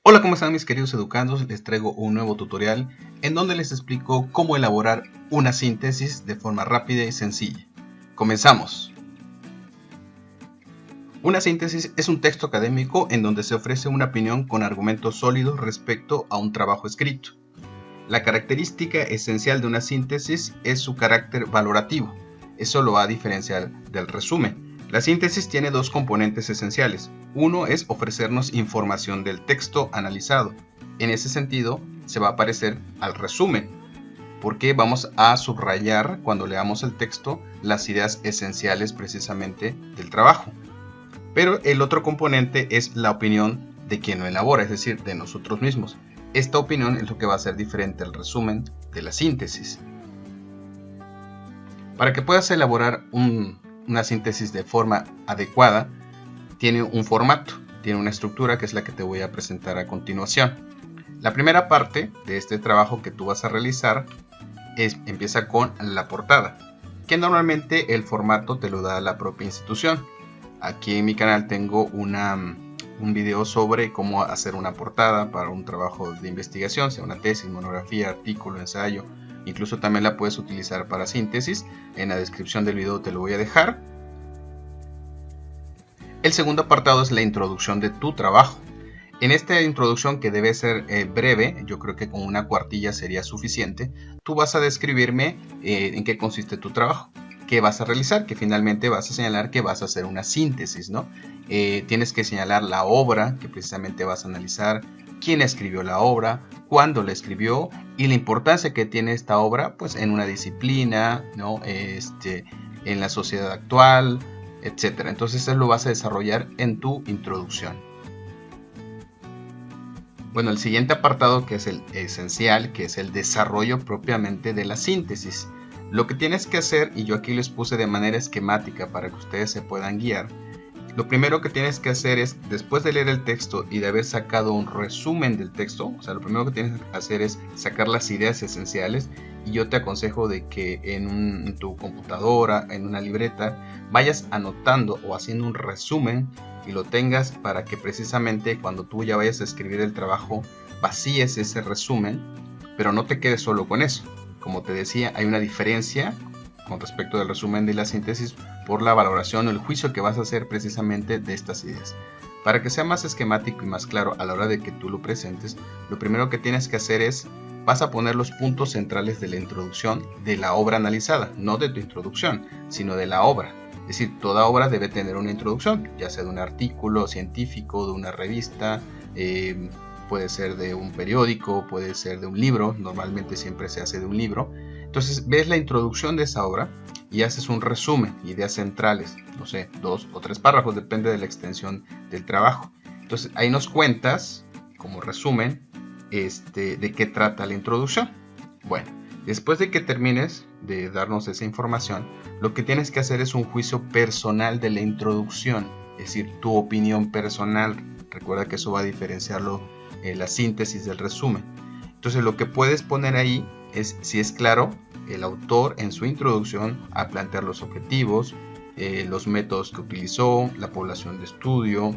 Hola, ¿cómo están mis queridos educandos? Les traigo un nuevo tutorial en donde les explico cómo elaborar una síntesis de forma rápida y sencilla. Comenzamos. Una síntesis es un texto académico en donde se ofrece una opinión con argumentos sólidos respecto a un trabajo escrito. La característica esencial de una síntesis es su carácter valorativo. Eso lo va a diferenciar del resumen. La síntesis tiene dos componentes esenciales. Uno es ofrecernos información del texto analizado. En ese sentido, se va a parecer al resumen, porque vamos a subrayar cuando leamos el texto las ideas esenciales precisamente del trabajo. Pero el otro componente es la opinión de quien lo elabora, es decir, de nosotros mismos. Esta opinión es lo que va a ser diferente al resumen de la síntesis. Para que puedas elaborar una síntesis de forma adecuada, tiene un formato, tiene una estructura que es la que te voy a presentar a continuación. La primera parte de este trabajo que tú vas a realizar empieza con la portada, que normalmente el formato te lo da la propia institución. Aquí en mi canal tengo un video sobre cómo hacer una portada para un trabajo de investigación, sea una tesis, monografía, artículo, ensayo. Incluso también la puedes utilizar para síntesis. En la descripción del video te lo voy a dejar. El segundo apartado es la introducción de tu trabajo. En esta introducción, que debe ser breve, yo creo que con una cuartilla sería suficiente, tú vas a describirme en qué consiste tu trabajo, qué vas a realizar, que finalmente vas a señalar que vas a hacer una síntesis, ¿no? Tienes que señalar la obra que precisamente vas a analizar, quién escribió la obra, cuándo la escribió y la importancia que tiene esta obra pues, en una disciplina, ¿no? En la sociedad actual, etc. Entonces eso lo vas a desarrollar en tu introducción. Bueno, el siguiente apartado, que es el esencial, que es el desarrollo propiamente de la síntesis. Lo que tienes que hacer, y yo aquí les puse de manera esquemática para que ustedes se puedan guiar, lo primero que tienes que hacer es, después de leer el texto y de haber sacado un resumen del texto, o sea, lo primero que tienes que hacer es sacar las ideas esenciales, y yo te aconsejo de que en tu computadora, en una libreta, vayas anotando o haciendo un resumen y lo tengas para que precisamente cuando tú ya vayas a escribir el trabajo, vacíes ese resumen, pero no te quedes solo con eso. Como te decía, hay una diferencia con respecto del resumen de la síntesis por la valoración o el juicio que vas a hacer precisamente de estas ideas. Para que sea más esquemático y más claro a la hora de que tú lo presentes, lo primero que tienes que hacer es, vas a poner los puntos centrales de la introducción de la obra analizada, no de tu introducción, sino de la obra. Es decir, toda obra debe tener una introducción, ya sea de un artículo científico, de una revista, puede ser de un periódico, puede ser de un libro, normalmente siempre se hace de un libro. Entonces ves la introducción de esa obra y haces un resumen, ideas centrales, no sé, 2 o 3 párrafos, depende de la extensión del trabajo. Entonces ahí nos cuentas, como resumen, de qué trata la introducción. Bueno, después de que termines de darnos esa información, lo que tienes que hacer es un juicio personal de la introducción, es decir, tu opinión personal. Recuerda que eso va a diferenciarlo la síntesis del resumen. Entonces lo que puedes poner ahí es, si es claro, el autor en su introducción a plantear los objetivos, los métodos que utilizó, la población de estudio,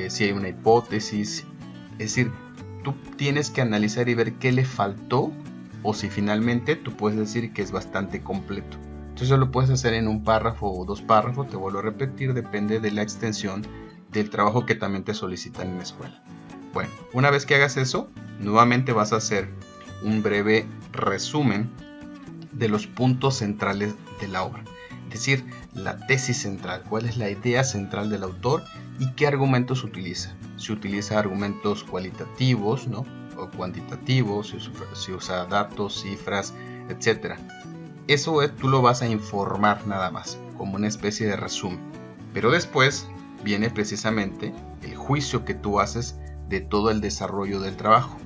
si hay una hipótesis. Es decir, tú tienes que analizar y ver qué le faltó, o si finalmente tú puedes decir que es bastante completo. Entonces eso lo puedes hacer en un párrafo o 2 párrafos, te vuelvo a repetir, depende de la extensión del trabajo que también te solicitan en la escuela. Bueno, una vez que hagas eso, nuevamente vas a hacer un breve resumen de los puntos centrales de la obra. Es decir, la tesis central, cuál es la idea central del autor y qué argumentos utiliza. Si utiliza argumentos cualitativos, ¿no? O cuantitativos, si usa datos, cifras, etc. Eso tú lo vas a informar nada más, como una especie de resumen. Pero después viene precisamente el juicio que tú haces de todo el desarrollo del trabajo.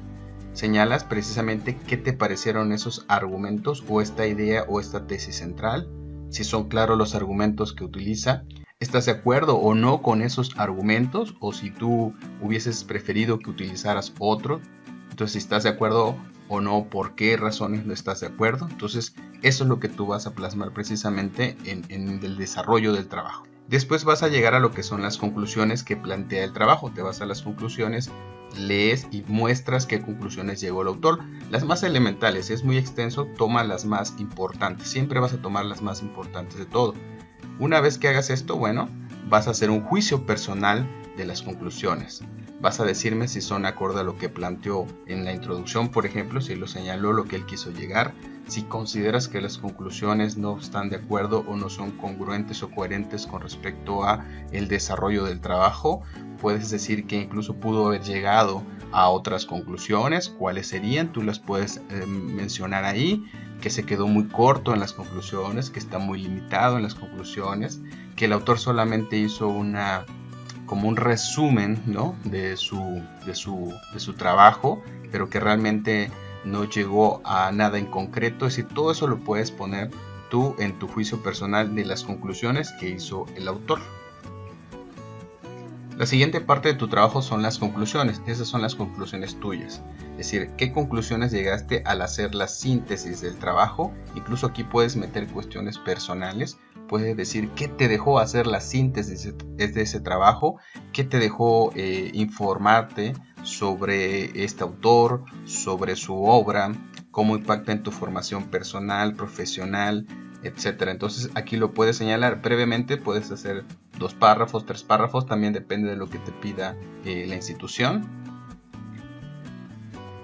Señalas precisamente qué te parecieron esos argumentos o esta idea o esta tesis central, si son claros los argumentos que utiliza, ¿estás de acuerdo o no con esos argumentos? O si tú hubieses preferido que utilizaras otro, entonces si estás de acuerdo o no, por qué razones no estás de acuerdo. Entonces eso es lo que tú vas a plasmar precisamente en el desarrollo del trabajo. Después vas a llegar a lo que son las conclusiones que plantea el trabajo. Te vas a las conclusiones, lees y muestras qué conclusiones llegó el autor. Las más elementales, si es muy extenso, toma las más importantes. Siempre vas a tomar las más importantes de todo. Una vez que hagas esto, bueno, vas a hacer un juicio personal de las conclusiones. Vas a decirme si son acorde a lo que planteó en la introducción, por ejemplo, si lo señaló lo que él quiso llegar. Si consideras que las conclusiones no están de acuerdo o no son congruentes o coherentes con respecto a el desarrollo del trabajo, puedes decir que incluso pudo haber llegado a otras conclusiones. ¿Cuáles serían? Tú las puedes mencionar ahí, que se quedó muy corto en las conclusiones, que está muy limitado en las conclusiones, que el autor solamente hizo como un resumen, ¿no?, de su trabajo, pero que realmente no llegó a nada en concreto. Es decir, todo eso lo puedes poner tú en tu juicio personal de las conclusiones que hizo el autor. La siguiente parte de tu trabajo son las conclusiones. Esas son las conclusiones tuyas. Es decir, qué conclusiones llegaste al hacer la síntesis del trabajo. Incluso aquí puedes meter cuestiones personales. Puedes decir qué te dejó hacer la síntesis de ese trabajo, qué te dejó informarte sobre este autor, sobre su obra, cómo impacta en tu formación personal, profesional, etc. Entonces aquí lo puedes señalar brevemente. Puedes hacer 2 párrafos, 3 párrafos, también depende de lo que te pida la institución.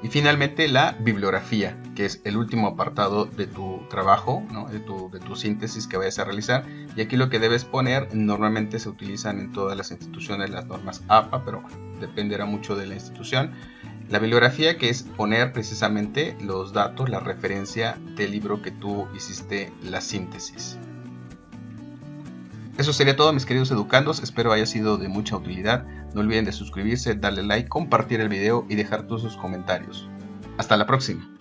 Y finalmente la bibliografía, que es el último apartado de tu trabajo, ¿no?, de tu síntesis que vayas a realizar. Y aquí lo que debes poner, normalmente se utilizan en todas las instituciones las normas APA, pero dependerá mucho de la institución. La bibliografía, que es poner precisamente los datos, la referencia del libro que tú hiciste la síntesis. Eso sería todo, mis queridos educandos. Espero haya sido de mucha utilidad. No olviden de suscribirse, darle like, compartir el video y dejar todos sus comentarios. Hasta la próxima.